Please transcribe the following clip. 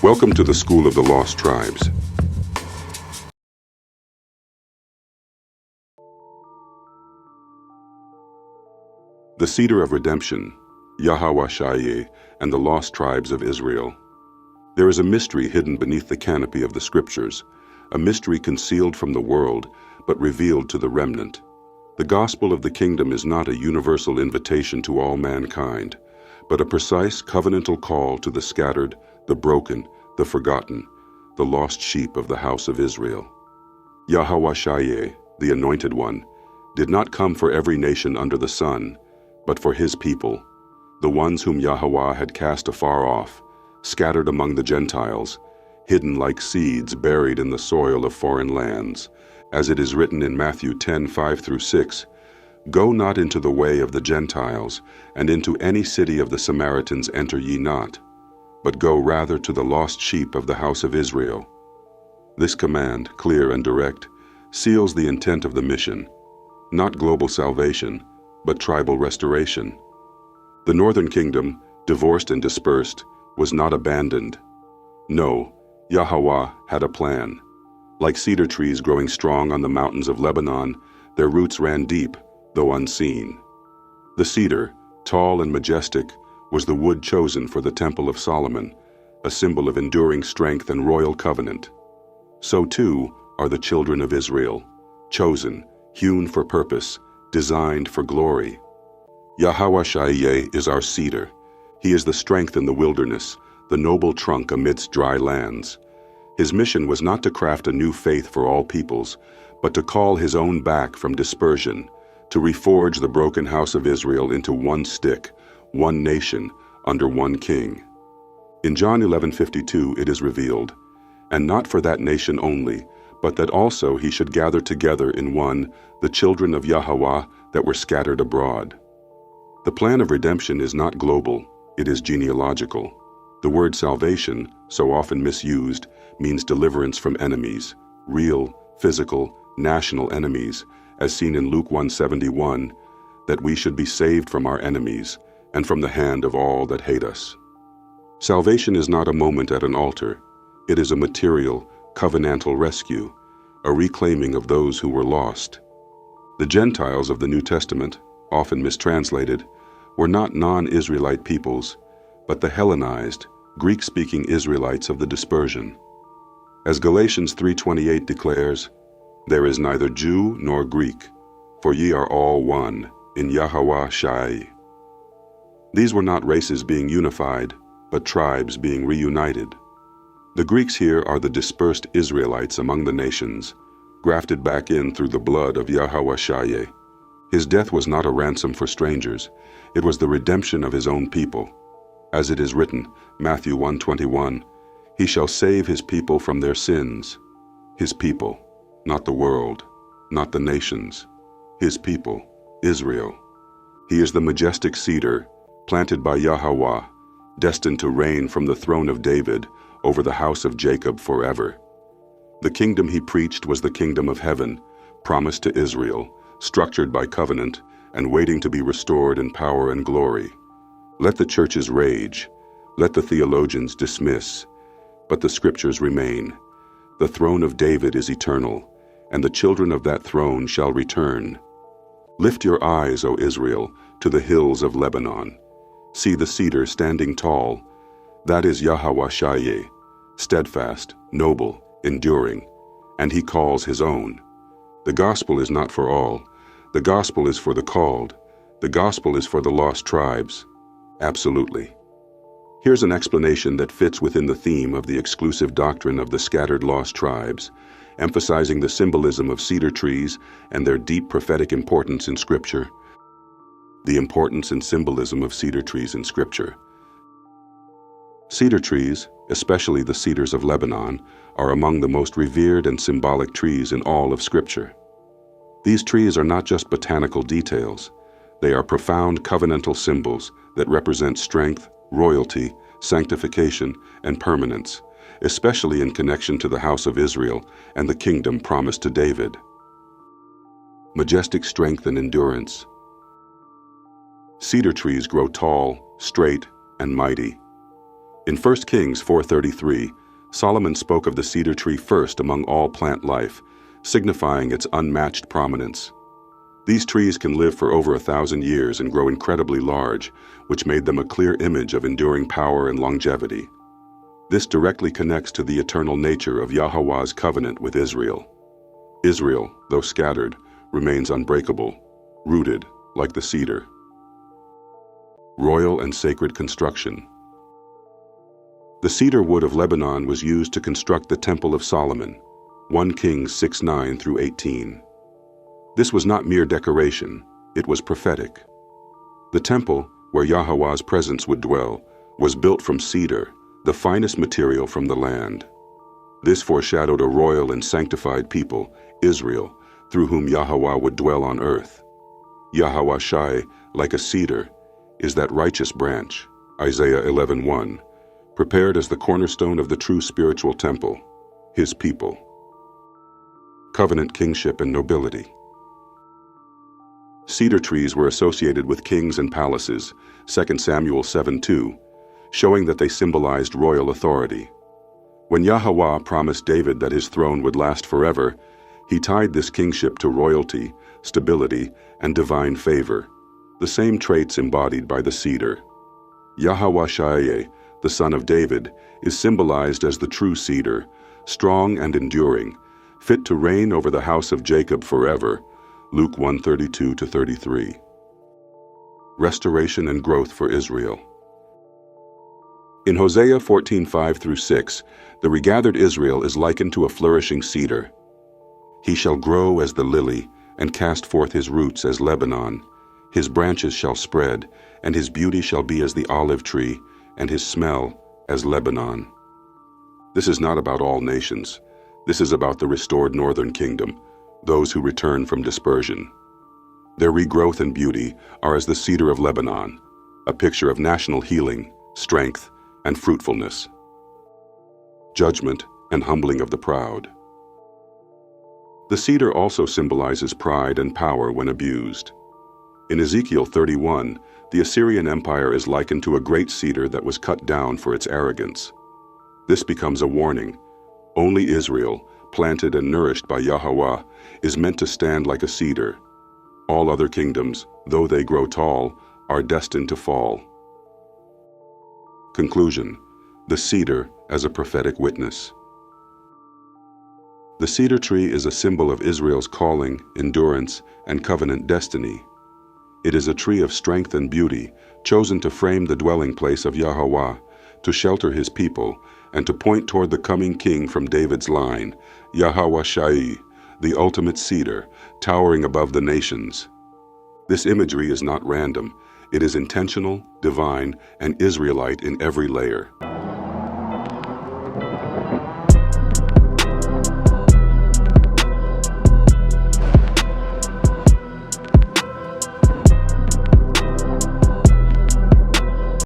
Welcome to the School of the Lost Tribes. The Cedar of Redemption, Yahweh Shai, and the Lost Tribes of Israel. There is a mystery hidden beneath the canopy of the Scriptures, a mystery concealed from the world, but revealed to the remnant. The gospel of the kingdom is not a universal invitation to all mankind, but a precise covenantal call to the scattered, the broken, the forgotten, the lost sheep of the house of Israel. Yahweh Shai, the Anointed One, did not come for every nation under the sun, but for his people, the ones whom Yahweh had cast afar off, scattered among the Gentiles, hidden like seeds buried in the soil of foreign lands, as it is written in Matthew 10:5-6, "Go not into the way of the Gentiles, and into any city of the Samaritans enter ye not, but go rather to the lost sheep of the house of Israel." This command, clear and direct, seals the intent of the mission, not global salvation, but tribal restoration. The northern kingdom, divorced and dispersed, was not abandoned. No, Yahweh had a plan. Like cedar trees growing strong on the mountains of Lebanon, their roots ran deep, though unseen. The cedar, tall and majestic, was the wood chosen for the Temple of Solomon, a symbol of enduring strength and royal covenant. So too are the children of Israel, chosen, hewn for purpose, designed for glory. Yahweh Shai is our cedar. He is the strength in the wilderness, the noble trunk amidst dry lands. His mission was not to craft a new faith for all peoples, but to call his own back from dispersion, to reforge the broken house of Israel into one stick, one nation, under one king. In John 11:52 it is revealed, "And not for that nation only, but that also he should gather together in one the children of Yahweh that were scattered abroad." The plan of redemption is not global, it is genealogical. The word salvation, so often misused, means deliverance from enemies, real, physical, national enemies, as seen in Luke 1:71, that we should be saved from our enemies and from the hand of all that hate us. Salvation is not a moment at an altar. It is a material, covenantal rescue, a reclaiming of those who were lost. The Gentiles of the New Testament, often mistranslated, were not non-Israelite peoples, but the Hellenized, Greek-speaking Israelites of the dispersion. As Galatians 3:28 declares, "There is neither Jew nor Greek, for ye are all one, in Yahweh Shai." These were not races being unified, but tribes being reunited. The Greeks here are the dispersed Israelites among the nations, grafted back in through the blood of Yahweh Shai. His death was not a ransom for strangers, it was the redemption of his own people. As it is written, Matthew 1:21, "He shall save his people from their sins." His people, not the world, not the nations. His people, Israel. He is the majestic cedar, planted by Yahweh, destined to reign from the throne of David over the house of Jacob forever. The kingdom he preached was the kingdom of heaven, promised to Israel, structured by covenant, and waiting to be restored in power and glory. Let the churches rage, let the theologians dismiss, but the scriptures remain. The throne of David is eternal, and the children of that throne shall return. Lift your eyes, O Israel, to the hills of Lebanon. See the cedar standing tall. That is Yahweh Shai, steadfast, noble, enduring, and he calls his own. The gospel is not for all. The gospel is for the called. The gospel is for the lost tribes. Absolutely. Here's an explanation that fits within the theme of the exclusive doctrine of the scattered lost tribes, emphasizing the symbolism of cedar trees and their deep prophetic importance in Scripture. The importance and symbolism of cedar trees in Scripture. Cedar trees, especially the cedars of Lebanon, are among the most revered and symbolic trees in all of Scripture. These trees are not just botanical details. They are profound covenantal symbols that represent strength, royalty, sanctification, and permanence, especially in connection to the house of Israel and the kingdom promised to David. Majestic strength and endurance. Cedar trees grow tall, straight, and mighty. In 1 Kings 4:33, Solomon spoke of the cedar tree first among all plant life, signifying its unmatched prominence. These trees can live for over 1,000 years and grow incredibly large, which made them a clear image of enduring power and longevity. This directly connects to the eternal nature of Yahweh's covenant with Israel. Israel, though scattered, remains unbreakable, rooted like the cedar. Royal and sacred construction. The cedar wood of Lebanon was used to construct the Temple of Solomon, 1 Kings 6:9 through 18. This was not mere decoration, it was prophetic. The temple, where Yahweh's presence would dwell, was built from cedar, the finest material from the land. This foreshadowed a royal and sanctified people, Israel, through whom Yahweh would dwell on earth. Yahweh Shai, like a cedar, is that righteous branch, Isaiah 11:1, prepared as the cornerstone of the true spiritual temple, his people. Covenant kingship and nobility. Cedar trees were associated with kings and palaces, 2 Samuel 7:2, showing that they symbolized royal authority. When Yahweh promised David that his throne would last forever, he tied this kingship to royalty, stability, and divine favor, the same traits embodied by the cedar. Yahweh Shai, the son of David, is symbolized as the true cedar, strong and enduring, fit to reign over the house of Jacob forever, Luke 1:32-33. Restoration and growth for Israel. In Hosea 14:5-6, the regathered Israel is likened to a flourishing cedar. He shall grow as the lily, and cast forth his roots as Lebanon. His branches shall spread, and his beauty shall be as the olive tree, and his smell as Lebanon. This is not about all nations. This is about the restored northern kingdom, those who return from dispersion. Their regrowth and beauty are as the cedar of Lebanon, a picture of national healing, strength, and fruitfulness. Judgment and humbling of the proud. The cedar also symbolizes pride and power when abused. In Ezekiel 31, the Assyrian Empire is likened to a great cedar that was cut down for its arrogance. This becomes a warning. Only Israel, planted and nourished by Yahweh, is meant to stand like a cedar. All other kingdoms, though they grow tall, are destined to fall. Conclusion: the cedar as a prophetic witness. The cedar tree is a symbol of Israel's calling, endurance, and covenant destiny. It is a tree of strength and beauty, chosen to frame the dwelling place of Yahweh, to shelter his people, and to point toward the coming king from David's line, Yahweh Shai, the ultimate cedar, towering above the nations. This imagery is not random. It is intentional, divine, and Israelite in every layer.